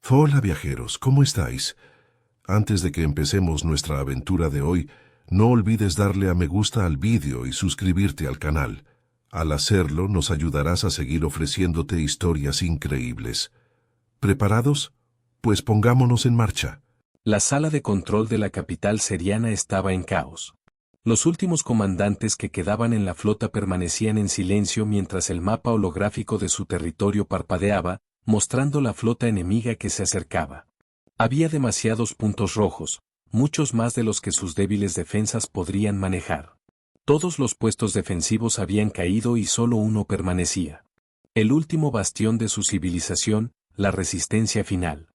Hola viajeros, ¿cómo estáis? Antes de que empecemos nuestra aventura de hoy, no olvides darle a me gusta al vídeo y suscribirte al canal. Al hacerlo, nos ayudarás a seguir ofreciéndote historias increíbles. ¿Preparados? Pues pongámonos en marcha. La sala de control de la capital seriana estaba en caos. Los últimos comandantes que quedaban en la flota permanecían en silencio mientras el mapa holográfico de su territorio parpadeaba, mostrando la flota enemiga que se acercaba. Había demasiados puntos rojos, muchos más de los que sus débiles defensas podrían manejar. Todos los puestos defensivos habían caído y solo uno permanecía. El último bastión de su civilización, la resistencia final.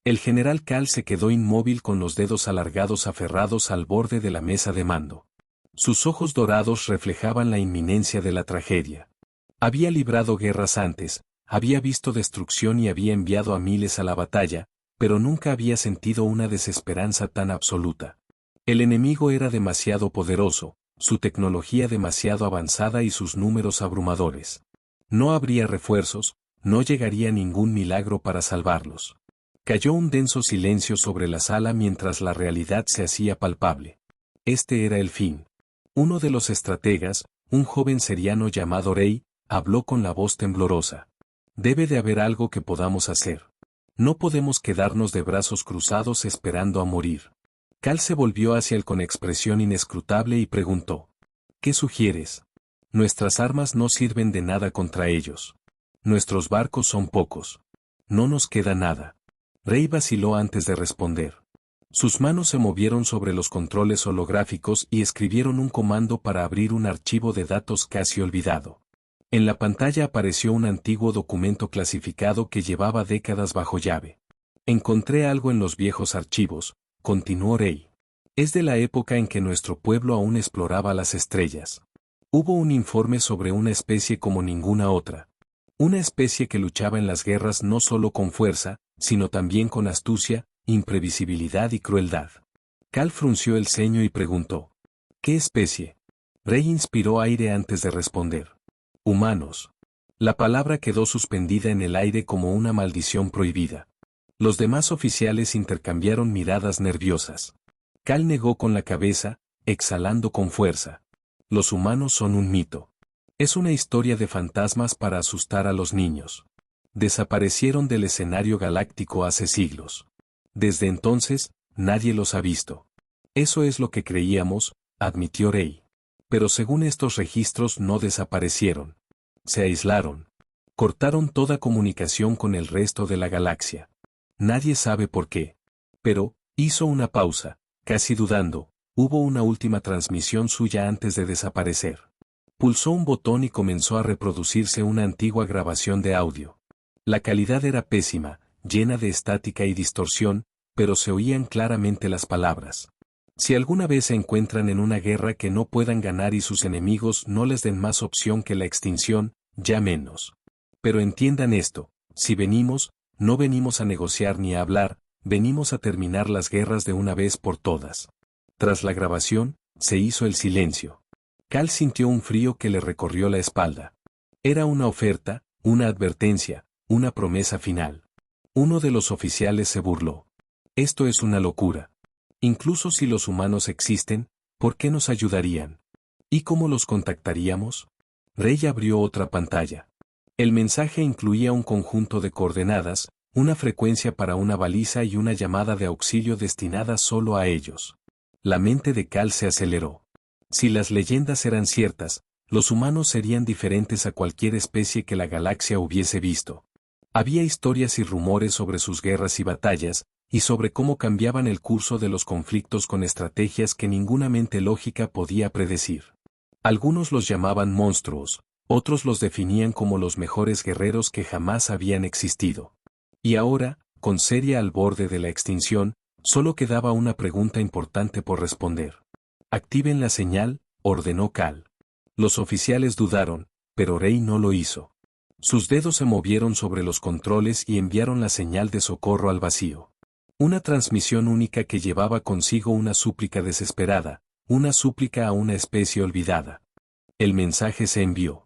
El general Cal se quedó inmóvil con los dedos alargados aferrados al borde de la mesa de mando. Sus ojos dorados reflejaban la inminencia de la tragedia. Había librado guerras antes, había visto destrucción y había enviado a miles a la batalla, pero nunca había sentido una desesperanza tan absoluta. El enemigo era demasiado poderoso, su tecnología demasiado avanzada y sus números abrumadores. No habría refuerzos, no llegaría ningún milagro para salvarlos. Cayó un denso silencio sobre la sala mientras la realidad se hacía palpable. Este era el fin. Uno de los estrategas, un joven seriano llamado Rey, habló con la voz temblorosa. Debe de haber algo que podamos hacer. No podemos quedarnos de brazos cruzados esperando a morir. Cal se volvió hacia él con expresión inescrutable y preguntó. ¿Qué sugieres? Nuestras armas no sirven de nada contra ellos. Nuestros barcos son pocos. No nos queda nada. Rey vaciló antes de responder. Sus manos se movieron sobre los controles holográficos y escribieron un comando para abrir un archivo de datos casi olvidado. En la pantalla apareció un antiguo documento clasificado que llevaba décadas bajo llave. Encontré algo en los viejos archivos, continuó Rey. Es de la época en que nuestro pueblo aún exploraba las estrellas. Hubo un informe sobre una especie como ninguna otra. Una especie que luchaba en las guerras no solo con fuerza, sino también con astucia, imprevisibilidad y crueldad. Cal frunció el ceño y preguntó. ¿Qué especie? Rey inspiró aire antes de responder. Humanos. La palabra quedó suspendida en el aire como una maldición prohibida. Los demás oficiales intercambiaron miradas nerviosas. Cal negó con la cabeza, exhalando con fuerza. Los humanos son un mito. Es una historia de fantasmas para asustar a los niños. Desaparecieron del escenario galáctico hace siglos. Desde entonces, nadie los ha visto. Eso es lo que creíamos, admitió Rey. Pero según estos registros no desaparecieron. Se aislaron. Cortaron toda comunicación con el resto de la galaxia. Nadie sabe por qué. Pero, hizo una pausa, casi dudando, hubo una última transmisión suya antes de desaparecer. Pulsó un botón y comenzó a reproducirse una antigua grabación de audio. La calidad era pésima, llena de estática y distorsión, pero se oían claramente las palabras. Si alguna vez se encuentran en una guerra que no puedan ganar y sus enemigos no les den más opción que la extinción, ya menos. Pero entiendan esto, si venimos, no venimos a negociar ni a hablar, venimos a terminar las guerras de una vez por todas. Tras la grabación, se hizo el silencio. Cal sintió un frío que le recorrió la espalda. Era una oferta, una advertencia, una promesa final. Uno de los oficiales se burló. Esto es una locura. Incluso si los humanos existen, ¿por qué nos ayudarían? ¿Y cómo los contactaríamos? Rey abrió otra pantalla. El mensaje incluía un conjunto de coordenadas, una frecuencia para una baliza y una llamada de auxilio destinada solo a ellos. La mente de Cal se aceleró. Si las leyendas eran ciertas, los humanos serían diferentes a cualquier especie que la galaxia hubiese visto. Había historias y rumores sobre sus guerras y batallas, y sobre cómo cambiaban el curso de los conflictos con estrategias que ninguna mente lógica podía predecir. Algunos los llamaban monstruos, otros los definían como los mejores guerreros que jamás habían existido. Y ahora, con Seria al borde de la extinción, solo quedaba una pregunta importante por responder. Activen la señal, ordenó Cal. Los oficiales dudaron, pero Rey no lo hizo. Sus dedos se movieron sobre los controles y enviaron la señal de socorro al vacío. Una transmisión única que llevaba consigo una súplica desesperada, una súplica a una especie olvidada. El mensaje se envió.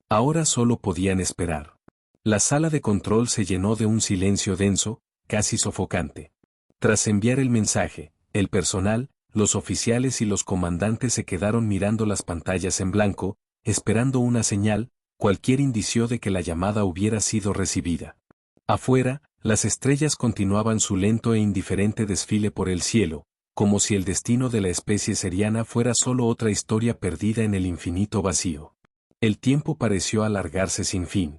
Ahora solo podían esperar. La sala de control se llenó de un silencio denso, casi sofocante. Tras enviar el mensaje, el personal, los oficiales y los comandantes se quedaron mirando las pantallas en blanco, esperando una señal, cualquier indicio de que la llamada hubiera sido recibida. Afuera, las estrellas continuaban su lento e indiferente desfile por el cielo, como si el destino de la especie seriana fuera solo otra historia perdida en el infinito vacío. El tiempo pareció alargarse sin fin.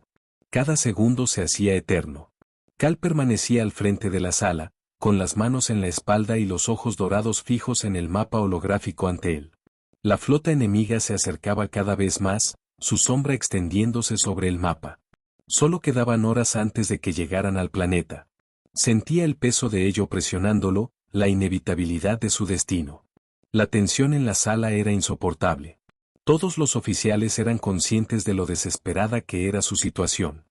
Cada segundo se hacía eterno. Cal permanecía al frente de la sala, con las manos en la espalda y los ojos dorados fijos en el mapa holográfico ante él. La flota enemiga se acercaba cada vez más, su sombra extendiéndose sobre el mapa. Solo quedaban horas antes de que llegaran al planeta. Sentía el peso de ello presionándolo, la inevitabilidad de su destino. La tensión en la sala era insoportable. Todos los oficiales eran conscientes de lo desesperada que era su situación.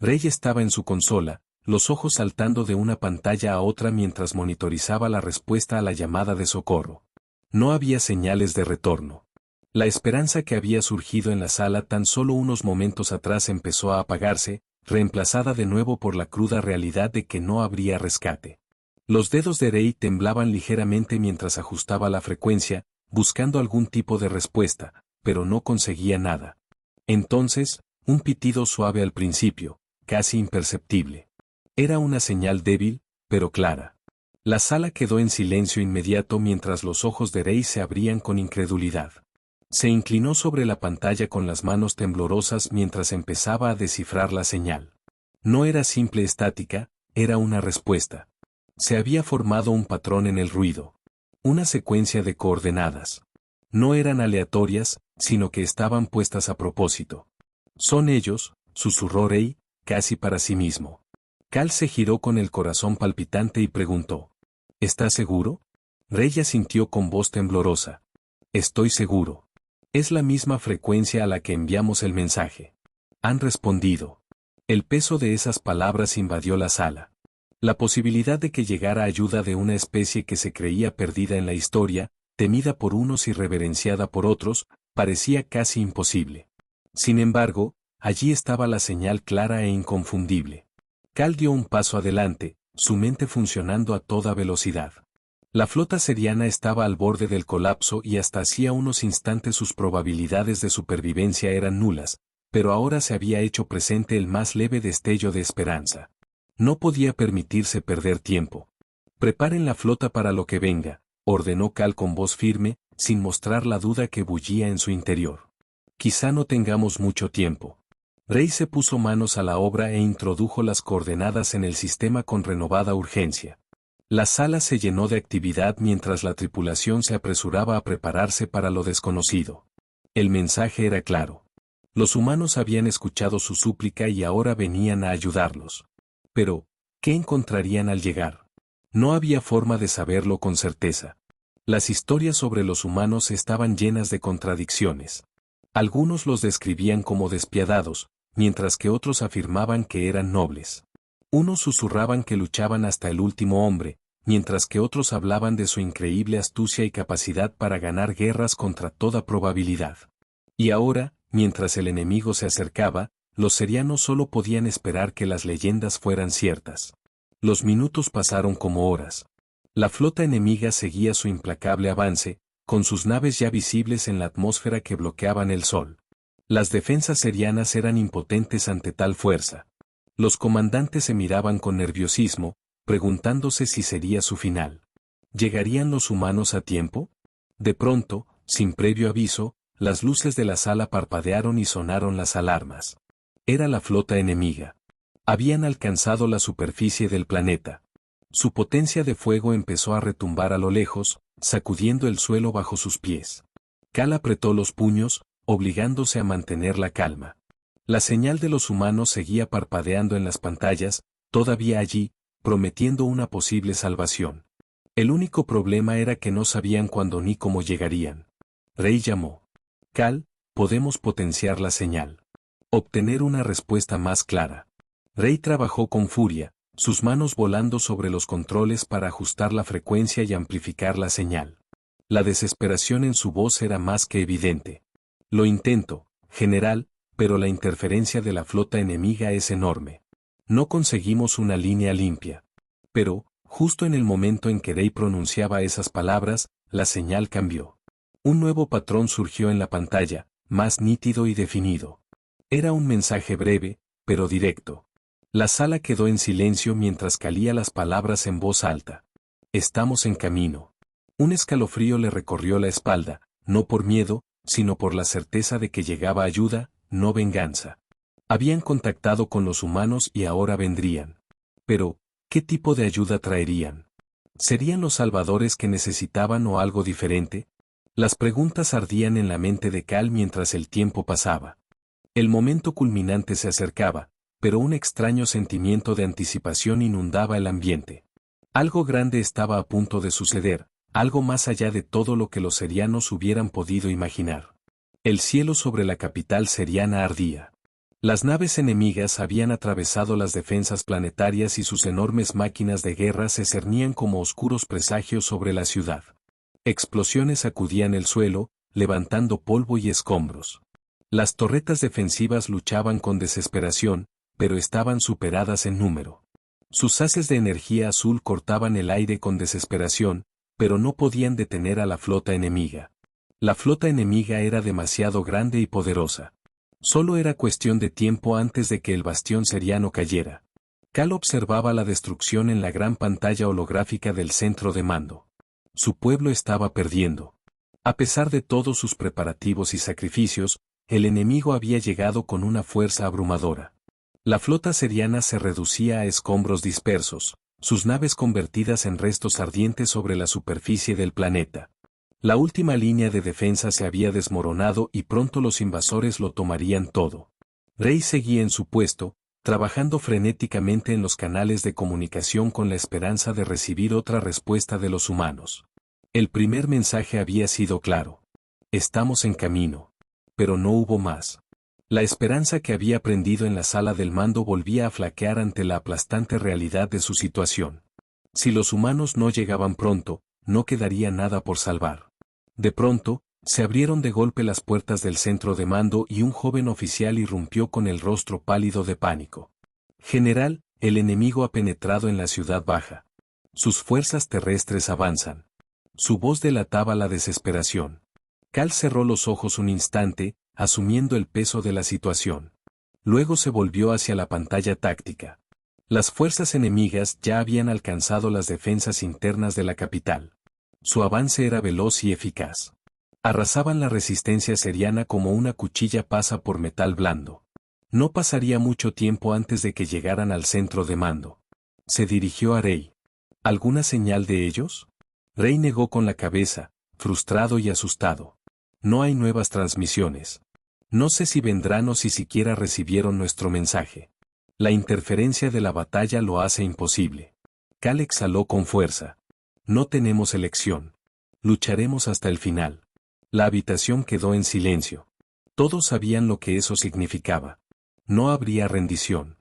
Rey estaba en su consola, los ojos saltando de una pantalla a otra mientras monitorizaba la respuesta a la llamada de socorro. No había señales de retorno. La esperanza que había surgido en la sala tan solo unos momentos atrás empezó a apagarse, reemplazada de nuevo por la cruda realidad de que no habría rescate. Los dedos de Rey temblaban ligeramente mientras ajustaba la frecuencia, buscando algún tipo de respuesta, pero no conseguía nada. Entonces, un pitido suave al principio, casi imperceptible. Era una señal débil, pero clara. La sala quedó en silencio inmediato mientras los ojos de Rey se abrían con incredulidad. Se inclinó sobre la pantalla con las manos temblorosas mientras empezaba a descifrar la señal. No era simple estática, era una respuesta. Se había formado un patrón en el ruido. Una secuencia de coordenadas. No eran aleatorias, sino que estaban puestas a propósito. «Son ellos», susurró Rey, casi para sí mismo. Cal se giró con el corazón palpitante y preguntó. «¿Estás seguro?» Rey asintió con voz temblorosa. «Estoy seguro. Es la misma frecuencia a la que enviamos el mensaje». Han respondido. El peso de esas palabras invadió la sala. La posibilidad de que llegara ayuda de una especie que se creía perdida en la historia, temida por unos y reverenciada por otros, parecía casi imposible. Sin embargo, allí estaba la señal clara e inconfundible. Cal dio un paso adelante, su mente funcionando a toda velocidad. La flota seriana estaba al borde del colapso y hasta hacía unos instantes sus probabilidades de supervivencia eran nulas, pero ahora se había hecho presente el más leve destello de esperanza. No podía permitirse perder tiempo. «Preparen la flota para lo que venga», ordenó Cal con voz firme, sin mostrar la duda que bullía en su interior. «Quizá no tengamos mucho tiempo». Rey se puso manos a la obra e introdujo las coordenadas en el sistema con renovada urgencia. La sala se llenó de actividad mientras la tripulación se apresuraba a prepararse para lo desconocido. El mensaje era claro. Los humanos habían escuchado su súplica y ahora venían a ayudarlos. Pero, ¿qué encontrarían al llegar? No había forma de saberlo con certeza. Las historias sobre los humanos estaban llenas de contradicciones. Algunos los describían como despiadados, mientras que otros afirmaban que eran nobles. Unos susurraban que luchaban hasta el último hombre, mientras que otros hablaban de su increíble astucia y capacidad para ganar guerras contra toda probabilidad. Y ahora, mientras el enemigo se acercaba, los serianos solo podían esperar que las leyendas fueran ciertas. Los minutos pasaron como horas. La flota enemiga seguía su implacable avance, con sus naves ya visibles en la atmósfera que bloqueaban el sol. Las defensas serianas eran impotentes ante tal fuerza. Los comandantes se miraban con nerviosismo, preguntándose si sería su final. ¿Llegarían los humanos a tiempo? De pronto, sin previo aviso, las luces de la sala parpadearon y sonaron las alarmas. Era la flota enemiga. Habían alcanzado la superficie del planeta. Su potencia de fuego empezó a retumbar a lo lejos, sacudiendo el suelo bajo sus pies. Cal apretó los puños, obligándose a mantener la calma. La señal de los humanos seguía parpadeando en las pantallas, todavía allí, prometiendo una posible salvación. El único problema era que no sabían cuándo ni cómo llegarían. Rey llamó. «Cal, podemos potenciar la señal. Obtener una respuesta más clara». Rey trabajó con furia, sus manos volando sobre los controles para ajustar la frecuencia y amplificar la señal. La desesperación en su voz era más que evidente. «Lo intento, general, pero la interferencia de la flota enemiga es enorme. No conseguimos una línea limpia». Pero, justo en el momento en que Rey pronunciaba esas palabras, la señal cambió. Un nuevo patrón surgió en la pantalla, más nítido y definido. Era un mensaje breve, pero directo. La sala quedó en silencio mientras Cal leía las palabras en voz alta. Estamos en camino. Un escalofrío le recorrió la espalda, no por miedo, sino por la certeza de que llegaba ayuda, no venganza. Habían contactado con los humanos y ahora vendrían. Pero, ¿qué tipo de ayuda traerían? ¿Serían los salvadores que necesitaban o algo diferente? Las preguntas ardían en la mente de Cal mientras el tiempo pasaba. El momento culminante se acercaba, pero un extraño sentimiento de anticipación inundaba el ambiente. Algo grande estaba a punto de suceder, algo más allá de todo lo que los serianos hubieran podido imaginar. El cielo sobre la capital seriana ardía. Las naves enemigas habían atravesado las defensas planetarias y sus enormes máquinas de guerra se cernían como oscuros presagios sobre la ciudad. Explosiones sacudían el suelo, levantando polvo y escombros. Las torretas defensivas luchaban con desesperación, pero estaban superadas en número. Sus haces de energía azul cortaban el aire con desesperación, pero no podían detener a la flota enemiga. La flota enemiga era demasiado grande y poderosa. Solo era cuestión de tiempo antes de que el bastión seriano cayera. Cal observaba la destrucción en la gran pantalla holográfica del centro de mando. Su pueblo estaba perdiendo. A pesar de todos sus preparativos y sacrificios, el enemigo había llegado con una fuerza abrumadora. La flota seriana se reducía a escombros dispersos, sus naves convertidas en restos ardientes sobre la superficie del planeta. La última línea de defensa se había desmoronado y pronto los invasores lo tomarían todo. Rey seguía en su puesto, trabajando frenéticamente en los canales de comunicación con la esperanza de recibir otra respuesta de los humanos. El primer mensaje había sido claro. Estamos en camino. Pero no hubo más. La esperanza que había prendido en la sala del mando volvía a flaquear ante la aplastante realidad de su situación. Si los humanos no llegaban pronto, no quedaría nada por salvar. De pronto, se abrieron de golpe las puertas del centro de mando y un joven oficial irrumpió con el rostro pálido de pánico. General, el enemigo ha penetrado en la ciudad baja. Sus fuerzas terrestres avanzan. Su voz delataba la desesperación. Cal cerró los ojos un instante, asumiendo el peso de la situación. Luego se volvió hacia la pantalla táctica. Las fuerzas enemigas ya habían alcanzado las defensas internas de la capital. Su avance era veloz y eficaz. Arrasaban la resistencia seriana como una cuchilla pasa por metal blando. No pasaría mucho tiempo antes de que llegaran al centro de mando. Se dirigió a Rey. ¿Alguna señal de ellos? Rey negó con la cabeza, frustrado y asustado. No hay nuevas transmisiones. No sé si vendrán o si siquiera recibieron nuestro mensaje. La interferencia de la batalla lo hace imposible. Cal exhaló con fuerza. No tenemos elección. Lucharemos hasta el final. La habitación quedó en silencio. Todos sabían lo que eso significaba. No habría rendición.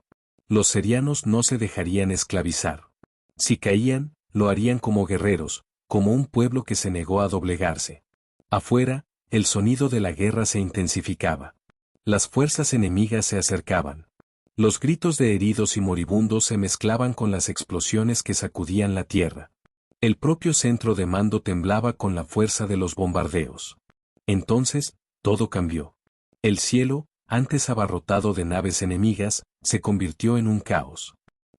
Los serianos no se dejarían esclavizar. Si caían, lo harían como guerreros, como un pueblo que se negó a doblegarse. Afuera, el sonido de la guerra se intensificaba. Las fuerzas enemigas se acercaban. Los gritos de heridos y moribundos se mezclaban con las explosiones que sacudían la tierra. El propio centro de mando temblaba con la fuerza de los bombardeos. Entonces, todo cambió. El cielo, antes abarrotado de naves enemigas, se convirtió en un caos.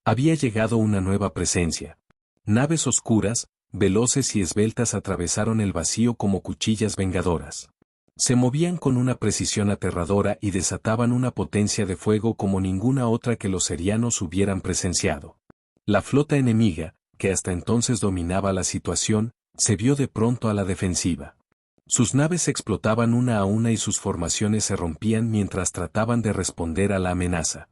Había llegado una nueva presencia. Naves oscuras, veloces y esbeltas atravesaron el vacío como cuchillas vengadoras. Se movían con una precisión aterradora y desataban una potencia de fuego como ninguna otra que los serianos hubieran presenciado. La flota enemiga, que hasta entonces dominaba la situación, se vio de pronto a la defensiva. Sus naves explotaban una a una y sus formaciones se rompían mientras trataban de responder a la amenaza.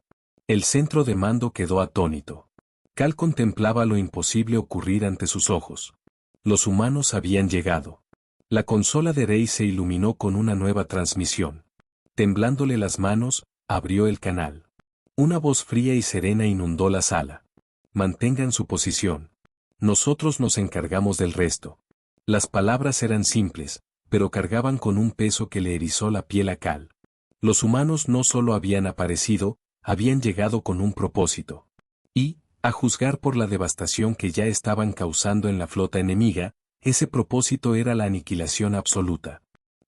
El centro de mando quedó atónito. Cal contemplaba lo imposible ocurrir ante sus ojos. Los humanos habían llegado. La consola de Rey se iluminó con una nueva transmisión. Temblándole las manos, abrió el canal. Una voz fría y serena inundó la sala. Mantengan su posición. Nosotros nos encargamos del resto. Las palabras eran simples, pero cargaban con un peso que le erizó la piel a Cal. Los humanos no solo habían aparecido, habían llegado con un propósito. Y, A juzgar por la devastación que ya estaban causando en la flota enemiga, ese propósito era la aniquilación absoluta.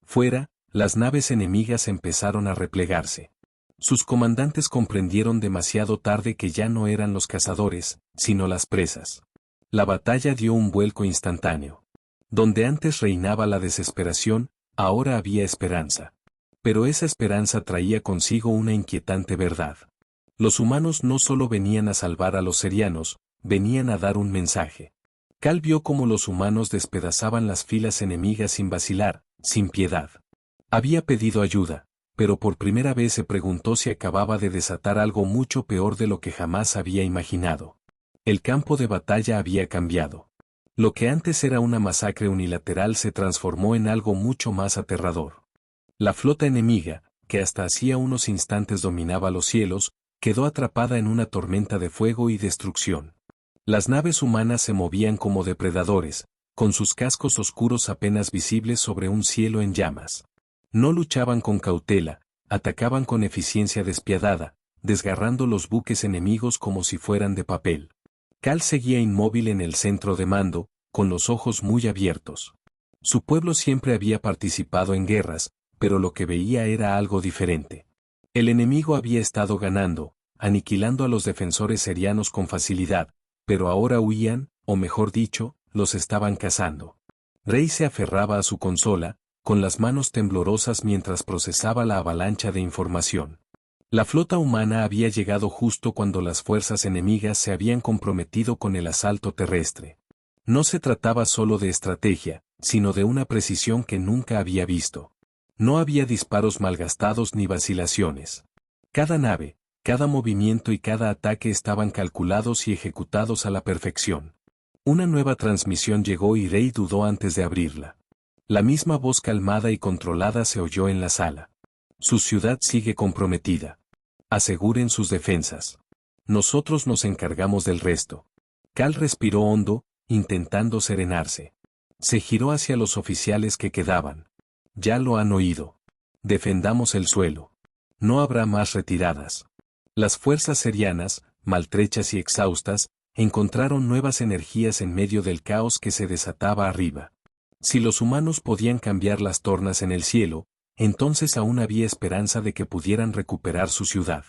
Fuera, las naves enemigas empezaron a replegarse. Sus comandantes comprendieron demasiado tarde que ya no eran los cazadores, sino las presas. La batalla dio un vuelco instantáneo. Donde antes reinaba la desesperación, ahora había esperanza. Pero esa esperanza traía consigo una inquietante verdad. Los humanos no solo venían a salvar a los serianos, venían a dar un mensaje. Cal vio cómo los humanos despedazaban las filas enemigas sin vacilar, sin piedad. Había pedido ayuda, pero por primera vez se preguntó si acababa de desatar algo mucho peor de lo que jamás había imaginado. El campo de batalla había cambiado. Lo que antes era una masacre unilateral se transformó en algo mucho más aterrador. La flota enemiga, que hasta hacía unos instantes dominaba los cielos, quedó atrapada en una tormenta de fuego y destrucción. Las naves humanas se movían como depredadores, con sus cascos oscuros apenas visibles sobre un cielo en llamas. No luchaban con cautela, atacaban con eficiencia despiadada, desgarrando los buques enemigos como si fueran de papel. Cal seguía inmóvil en el centro de mando, con los ojos muy abiertos. Su pueblo siempre había participado en guerras, pero lo que veía era algo diferente. El enemigo había estado ganando, aniquilando a los defensores serianos con facilidad, pero ahora huían, o mejor dicho, los estaban cazando. Rey se aferraba a su consola, con las manos temblorosas mientras procesaba la avalancha de información. La flota humana había llegado justo cuando las fuerzas enemigas se habían comprometido con el asalto terrestre. No se trataba solo de estrategia, sino de una precisión que nunca había visto. No había disparos malgastados ni vacilaciones. Cada nave, cada movimiento y cada ataque estaban calculados y ejecutados a la perfección. Una nueva transmisión llegó y Rey dudó antes de abrirla. La misma voz calmada y controlada se oyó en la sala. Su ciudad sigue comprometida. Aseguren sus defensas. Nosotros nos encargamos del resto. Cal respiró hondo, intentando serenarse. Se giró hacia los oficiales que quedaban. Ya lo han oído. Defendamos el suelo. No habrá más retiradas. Las fuerzas serianas, maltrechas y exhaustas, encontraron nuevas energías en medio del caos que se desataba arriba. Si los humanos podían cambiar las tornas en el cielo, entonces aún había esperanza de que pudieran recuperar su ciudad.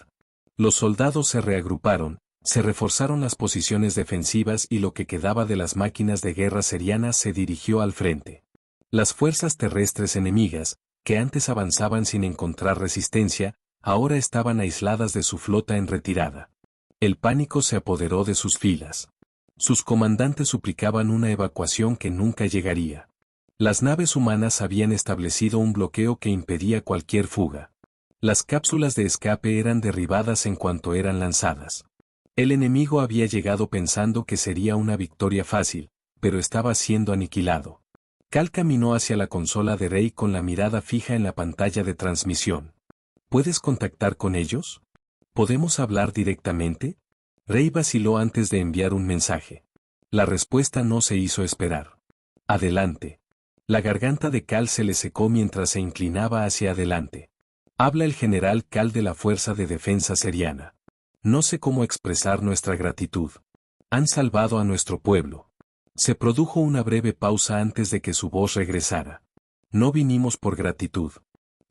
Los soldados se reagruparon, se reforzaron las posiciones defensivas y lo que quedaba de las máquinas de guerra serianas se dirigió al frente. Las fuerzas terrestres enemigas, que antes avanzaban sin encontrar resistencia, ahora estaban aisladas de su flota en retirada. El pánico se apoderó de sus filas. Sus comandantes suplicaban una evacuación que nunca llegaría. Las naves humanas habían establecido un bloqueo que impedía cualquier fuga. Las cápsulas de escape eran derribadas en cuanto eran lanzadas. El enemigo había llegado pensando que sería una victoria fácil, pero estaba siendo aniquilado. Cal caminó hacia la consola de Rey con la mirada fija en la pantalla de transmisión. ¿Puedes contactar con ellos? ¿Podemos hablar directamente? Rey vaciló antes de enviar un mensaje. La respuesta no se hizo esperar. Adelante. La garganta de Cal se le secó mientras se inclinaba hacia adelante. Habla el general Cal de la Fuerza de Defensa Seriana. No sé cómo expresar nuestra gratitud. Han salvado a nuestro pueblo. Se produjo una breve pausa antes de que su voz regresara. No vinimos por gratitud.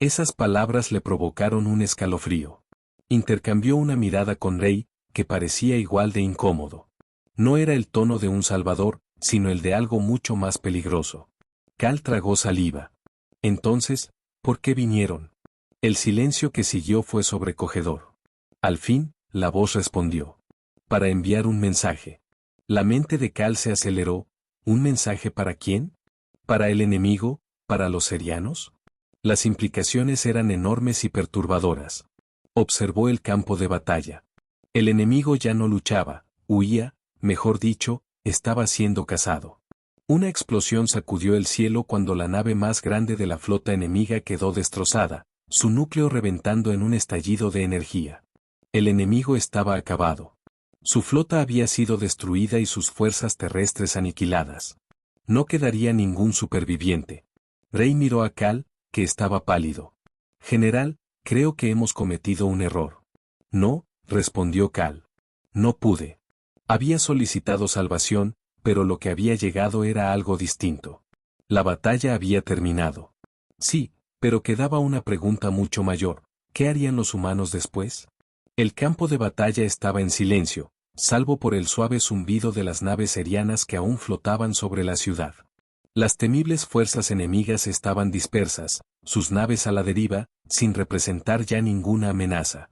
Esas palabras le provocaron un escalofrío. Intercambió una mirada con Rey, que parecía igual de incómodo. No era el tono de un salvador, sino el de algo mucho más peligroso. Cal tragó saliva. Entonces, ¿por qué vinieron? El silencio que siguió fue sobrecogedor. Al fin, la voz respondió. Para enviar un mensaje. La mente de Cal se aceleró. ¿Un mensaje para quién? ¿Para el enemigo? ¿Para los serianos? Las implicaciones eran enormes y perturbadoras. Observó el campo de batalla. El enemigo ya no luchaba, huía, mejor dicho, estaba siendo cazado. Una explosión sacudió el cielo cuando la nave más grande de la flota enemiga quedó destrozada, su núcleo reventando en un estallido de energía. El enemigo estaba acabado. Su flota había sido destruida y sus fuerzas terrestres aniquiladas. No quedaría ningún superviviente. Rey miró a Cal, que estaba pálido. General, creo que hemos cometido un error. No, respondió Cal. No pude. Había solicitado salvación, pero lo que había llegado era algo distinto. La batalla había terminado. Sí, pero quedaba una pregunta mucho mayor. ¿Qué harían los humanos después? El campo de batalla estaba en silencio, salvo por el suave zumbido de las naves serianas que aún flotaban sobre la ciudad. Las temibles fuerzas enemigas estaban dispersas, sus naves a la deriva, sin representar ya ninguna amenaza.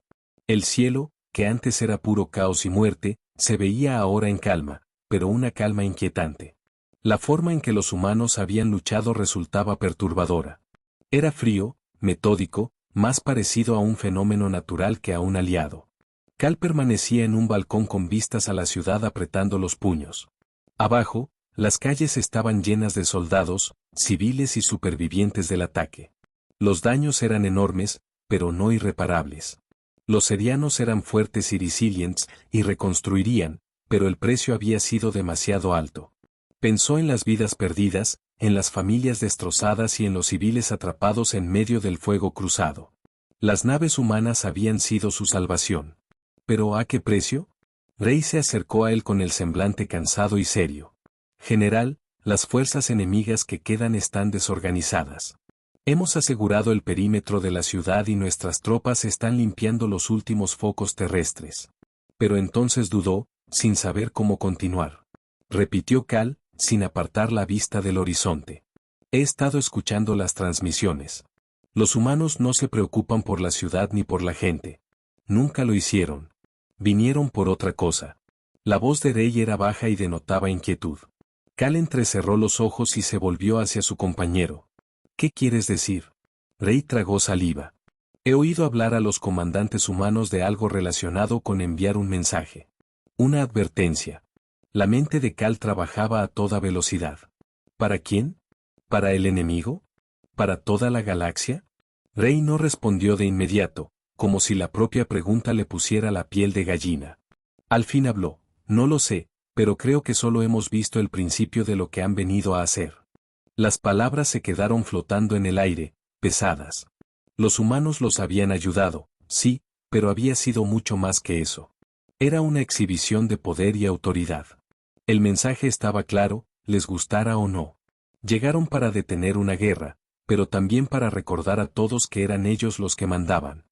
El cielo, que antes era puro caos y muerte, se veía ahora en calma, pero una calma inquietante. La forma en que los humanos habían luchado resultaba perturbadora. Era frío, metódico, más parecido a un fenómeno natural que a un aliado. Cal permanecía en un balcón con vistas a la ciudad apretando los puños. Abajo, las calles estaban llenas de soldados, civiles y supervivientes del ataque. Los daños eran enormes, pero no irreparables. Los serianos eran fuertes y resilientes, y reconstruirían, pero el precio había sido demasiado alto. Pensó en las vidas perdidas, en las familias destrozadas y en los civiles atrapados en medio del fuego cruzado. Las naves humanas habían sido su salvación. ¿Pero a qué precio? Rey se acercó a él con el semblante cansado y serio. General, las fuerzas enemigas que quedan están desorganizadas. Hemos asegurado el perímetro de la ciudad y nuestras tropas están limpiando los últimos focos terrestres. Pero entonces dudó, sin saber cómo continuar. Repitió Cal, sin apartar la vista del horizonte. He estado escuchando las transmisiones. Los humanos no se preocupan por la ciudad ni por la gente. Nunca lo hicieron. Vinieron por otra cosa. La voz de Rey era baja y denotaba inquietud. Cal entrecerró los ojos y se volvió hacia su compañero. ¿Qué quieres decir? Rey tragó saliva. He oído hablar a los comandantes humanos de algo relacionado con enviar un mensaje. Una advertencia. La mente de Cal trabajaba a toda velocidad. ¿Para quién? ¿Para el enemigo? ¿Para toda la galaxia? Rey no respondió de inmediato, como si la propia pregunta le pusiera la piel de gallina. Al fin habló. No lo sé, pero creo que solo hemos visto el principio de lo que han venido a hacer. Las palabras se quedaron flotando en el aire, pesadas. Los humanos los habían ayudado, sí, pero había sido mucho más que eso. Era una exhibición de poder y autoridad. El mensaje estaba claro, les gustara o no. Llegaron para detener una guerra, pero también para recordar a todos que eran ellos los que mandaban.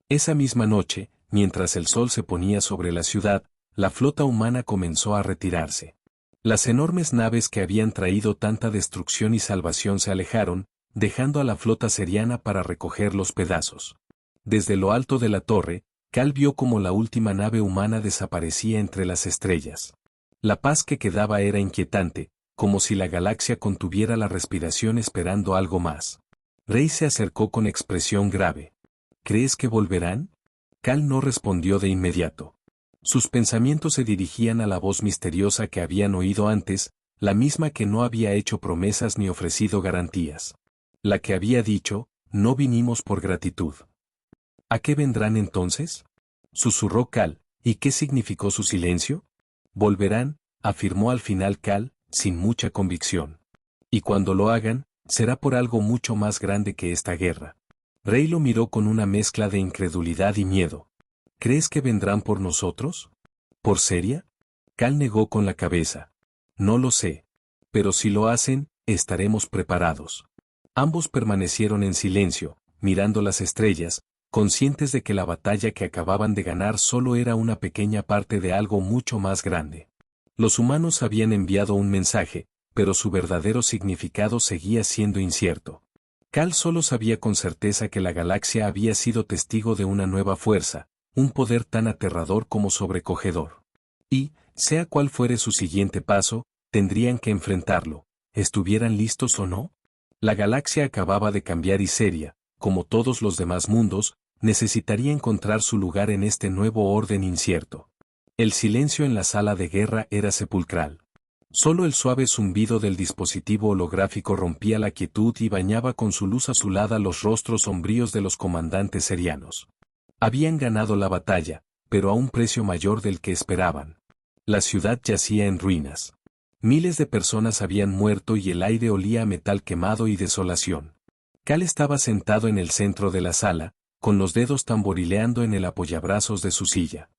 Esa misma noche, mientras el sol se ponía sobre la ciudad, la flota humana comenzó a retirarse. Las enormes naves que habían traído tanta destrucción y salvación se alejaron, dejando a la flota seriana para recoger los pedazos. Desde lo alto de la torre, Cal vio como la última nave humana desaparecía entre las estrellas. La paz que quedaba era inquietante, como si la galaxia contuviera la respiración esperando algo más. Rey se acercó con expresión grave. ¿Crees que volverán? Cal no respondió de inmediato. Sus pensamientos se dirigían a la voz misteriosa que habían oído antes, la misma que no había hecho promesas ni ofrecido garantías. La que había dicho, no vinimos por gratitud. ¿A qué vendrán entonces? Susurró Cal, ¿y qué significó su silencio? Volverán, afirmó al final Cal, sin mucha convicción. Y cuando lo hagan, será por algo mucho más grande que esta guerra. Rey lo miró con una mezcla de incredulidad y miedo. ¿Crees que vendrán por nosotros? ¿Por Seria? Cal negó con la cabeza. No lo sé. Pero si lo hacen, estaremos preparados. Ambos permanecieron en silencio, mirando las estrellas, conscientes de que la batalla que acababan de ganar solo era una pequeña parte de algo mucho más grande. Los humanos habían enviado un mensaje, pero su verdadero significado seguía siendo incierto. Cal solo sabía con certeza que la galaxia había sido testigo de una nueva fuerza, un poder tan aterrador como sobrecogedor. Y, sea cual fuere su siguiente paso, tendrían que enfrentarlo, estuvieran listos o no. La galaxia acababa de cambiar y Seria, como todos los demás mundos, necesitaría encontrar su lugar en este nuevo orden incierto. El silencio en la sala de guerra era sepulcral. Solo el suave zumbido del dispositivo holográfico rompía la quietud y bañaba con su luz azulada los rostros sombríos de los comandantes serianos. Habían ganado la batalla, pero a un precio mayor del que esperaban. La ciudad yacía en ruinas. Miles de personas habían muerto y el aire olía a metal quemado y desolación. Cal estaba sentado en el centro de la sala, con los dedos tamborileando en el apoyabrazos de su silla.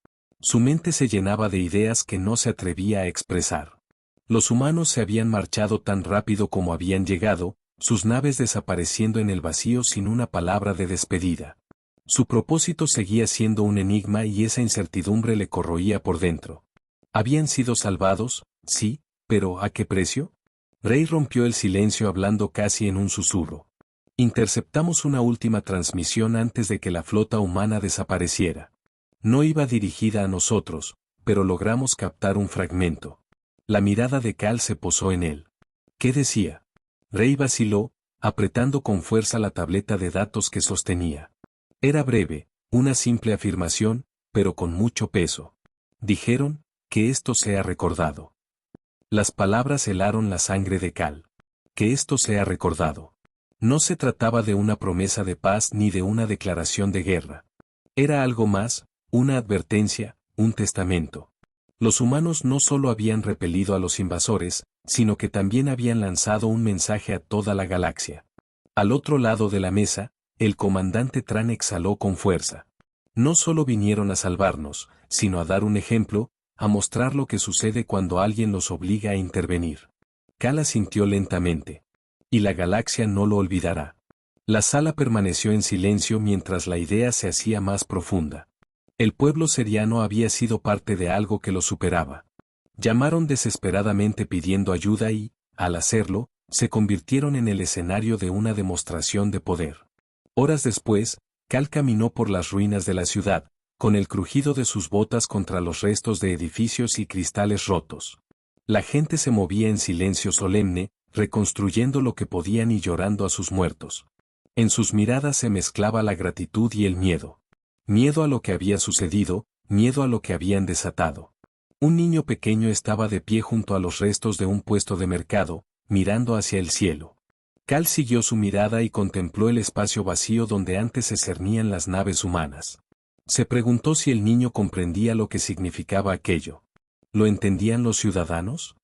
Su mente se llenaba de ideas que no se atrevía a expresar. Los humanos se habían marchado tan rápido como habían llegado, sus naves desapareciendo en el vacío sin una palabra de despedida. Su propósito seguía siendo un enigma y esa incertidumbre le corroía por dentro. Habían sido salvados, sí, pero ¿a qué precio? Rey rompió el silencio hablando casi en un susurro. Interceptamos una última transmisión antes de que la flota humana desapareciera. No iba dirigida a nosotros, pero logramos captar un fragmento. La mirada de Cal se posó en él. ¿Qué decía? Rey vaciló, apretando con fuerza la tableta de datos que sostenía. Era breve, una simple afirmación, pero con mucho peso. Dijeron, que esto sea recordado. Las palabras helaron la sangre de Cal. Que esto sea recordado. No se trataba de una promesa de paz ni de una declaración de guerra. Era algo más, una advertencia, un testamento. Los humanos no solo habían repelido a los invasores, sino que también habían lanzado un mensaje a toda la galaxia. Al otro lado de la mesa, el comandante Tran exhaló con fuerza. No solo vinieron a salvarnos, sino a dar un ejemplo, a mostrar lo que sucede cuando alguien los obliga a intervenir. Cal asintió lentamente. Y la galaxia no lo olvidará. La sala permaneció en silencio mientras la idea se hacía más profunda. El pueblo seriano había sido parte de algo que lo superaba. Llamaron desesperadamente pidiendo ayuda y, al hacerlo, se convirtieron en el escenario de una demostración de poder. Horas después, Cal caminó por las ruinas de la ciudad, con el crujido de sus botas contra los restos de edificios y cristales rotos. La gente se movía en silencio solemne, reconstruyendo lo que podían y llorando a sus muertos. En sus miradas se mezclaba la gratitud y el miedo. Miedo a lo que había sucedido, miedo a lo que habían desatado. Un niño pequeño estaba de pie junto a los restos de un puesto de mercado, mirando hacia el cielo. Cal siguió su mirada y contempló el espacio vacío donde antes se cernían las naves humanas. Se preguntó si el niño comprendía lo que significaba aquello. ¿Lo entendían los ciudadanos?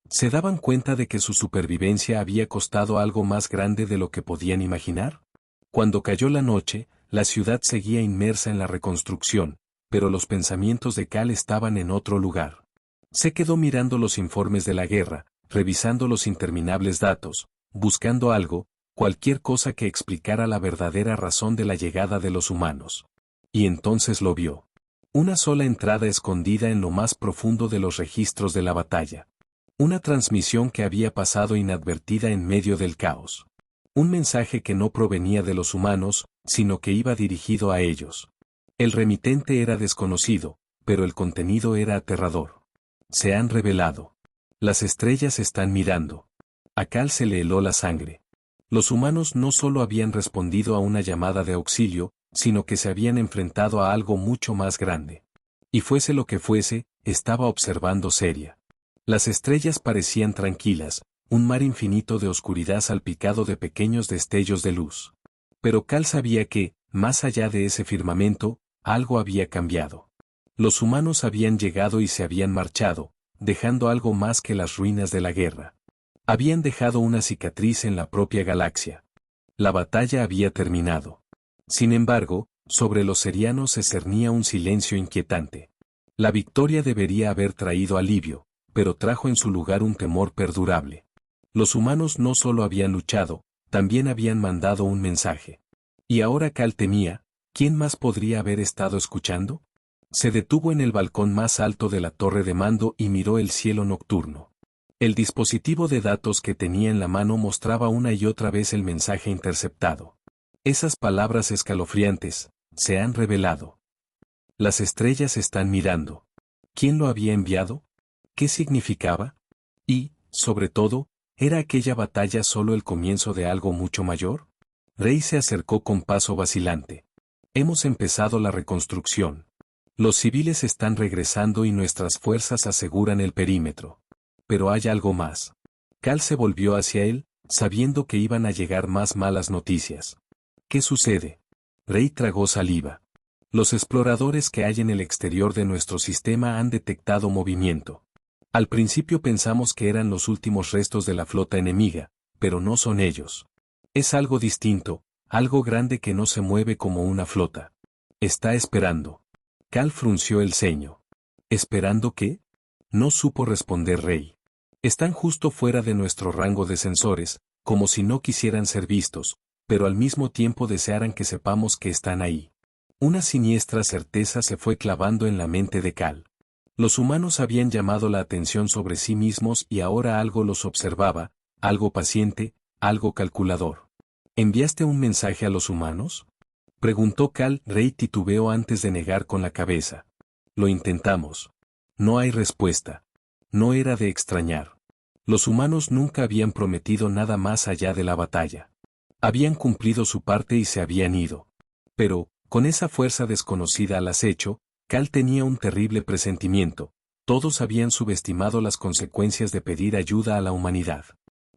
¿Se daban cuenta de que su supervivencia había costado algo más grande de lo que podían imaginar? Cuando cayó la noche, la ciudad seguía inmersa en la reconstrucción, pero los pensamientos de Cal estaban en otro lugar. Se quedó mirando los informes de la guerra, revisando los interminables datos, buscando algo, cualquier cosa que explicara la verdadera razón de la llegada de los humanos. Y entonces lo vio. Una sola entrada escondida en lo más profundo de los registros de la batalla. Una transmisión que había pasado inadvertida en medio del caos. Un mensaje que no provenía de los humanos, sino que iba dirigido a ellos. El remitente era desconocido, pero el contenido era aterrador. Se han revelado. Las estrellas están mirando. A Cal se le heló la sangre. Los humanos no solo habían respondido a una llamada de auxilio, sino que se habían enfrentado a algo mucho más grande. Y fuese lo que fuese, estaba observando seria. Las estrellas parecían tranquilas, un mar infinito de oscuridad salpicado de pequeños destellos de luz. Pero Cal sabía que, más allá de ese firmamento, algo había cambiado. Los humanos habían llegado y se habían marchado, dejando algo más que las ruinas de la guerra. Habían dejado una cicatriz en la propia galaxia. La batalla había terminado. Sin embargo, sobre los serianos se cernía un silencio inquietante. La victoria debería haber traído alivio, pero trajo en su lugar un temor perdurable. Los humanos no solo habían luchado, también habían mandado un mensaje. Y ahora Cal temía, ¿quién más podría haber estado escuchando? Se detuvo en el balcón más alto de la torre de mando y miró el cielo nocturno. El dispositivo de datos que tenía en la mano mostraba una y otra vez el mensaje interceptado. Esas palabras escalofriantes, se han revelado. Las estrellas están mirando. ¿Quién lo había enviado? ¿Qué significaba? Y, sobre todo, ¿era aquella batalla solo el comienzo de algo mucho mayor? Rey se acercó con paso vacilante. Hemos empezado la reconstrucción. Los civiles están regresando y nuestras fuerzas aseguran el perímetro. Pero hay algo más. Cal se volvió hacia él, sabiendo que iban a llegar más malas noticias. ¿Qué sucede? Rey tragó saliva. Los exploradores que hay en el exterior de nuestro sistema han detectado movimiento. Al principio pensamos que eran los últimos restos de la flota enemiga, pero no son ellos. Es algo distinto, algo grande que no se mueve como una flota. Está esperando. Cal frunció el ceño. ¿Esperando qué? No supo responder Rey. Están justo fuera de nuestro rango de sensores, como si no quisieran ser vistos, pero al mismo tiempo desearan que sepamos que están ahí. Una siniestra certeza se fue clavando en la mente de Cal. Los humanos habían llamado la atención sobre sí mismos y ahora algo los observaba, algo paciente, algo calculador. ¿Enviaste un mensaje a los humanos? Preguntó Cal. Rey titubeó antes de negar con la cabeza. Lo intentamos. No hay respuesta. No era de extrañar. Los humanos nunca habían prometido nada más allá de la batalla. Habían cumplido su parte y se habían ido. Pero, con esa fuerza desconocida al acecho, Cal tenía un terrible presentimiento. Todos habían subestimado las consecuencias de pedir ayuda a la humanidad.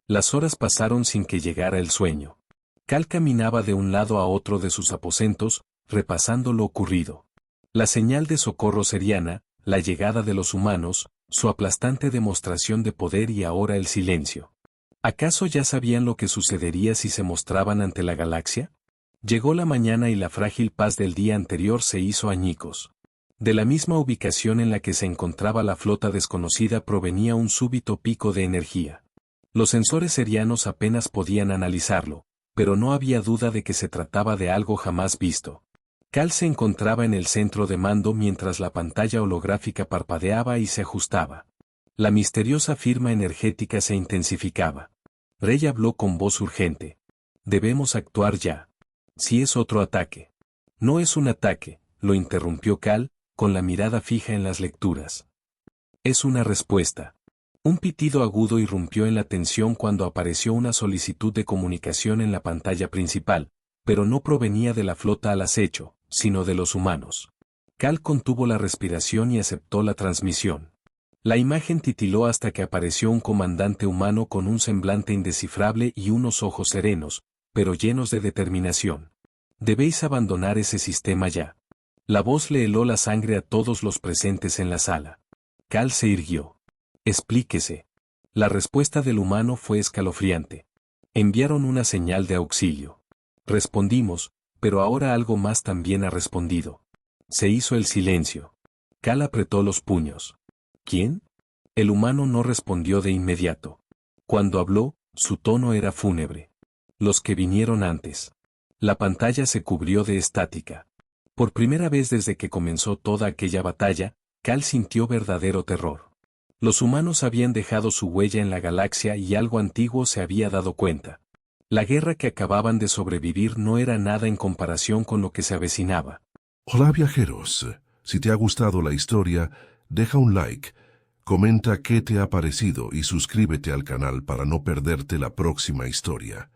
Las horas pasaron sin que llegara el sueño. Cal caminaba de un lado a otro de sus aposentos, repasando lo ocurrido. La señal de socorro seriana, la llegada de los humanos, su aplastante demostración de poder y ahora el silencio. ¿Acaso ya sabían lo que sucedería si se mostraban ante la galaxia? Llegó la mañana y la frágil paz del día anterior se hizo añicos. De la misma ubicación en la que se encontraba la flota desconocida provenía un súbito pico de energía. Los sensores serianos apenas podían analizarlo, pero no había duda de que se trataba de algo jamás visto. Cal se encontraba en el centro de mando mientras la pantalla holográfica parpadeaba y se ajustaba. La misteriosa firma energética se intensificaba. Rey habló con voz urgente. Debemos actuar ya. Si es otro ataque. No es un ataque, lo interrumpió Cal, con la mirada fija en las lecturas. Es una respuesta. Un pitido agudo irrumpió en la tensión cuando apareció una solicitud de comunicación en la pantalla principal, pero no provenía de la flota al acecho, sino de los humanos. Cal contuvo la respiración y aceptó la transmisión. La imagen titiló hasta que apareció un comandante humano con un semblante indescifrable y unos ojos serenos, pero llenos de determinación. Debéis abandonar ese sistema ya. La voz le heló la sangre a todos los presentes en la sala. Cal se irguió. Explíquese. La respuesta del humano fue escalofriante. Enviaron una señal de auxilio. Respondimos, pero ahora algo más también ha respondido. Se hizo el silencio. Cal apretó los puños. ¿Quién? El humano no respondió de inmediato. Cuando habló, su tono era fúnebre. Los que vinieron antes. La pantalla se cubrió de estática. Por primera vez desde que comenzó toda aquella batalla, Cal sintió verdadero terror. Los humanos habían dejado su huella en la galaxia y algo antiguo se había dado cuenta. La guerra que acababan de sobrevivir no era nada en comparación con lo que se avecinaba. Hola viajeros, si te ha gustado la historia, deja un like, comenta qué te ha parecido y suscríbete al canal para no perderte la próxima historia.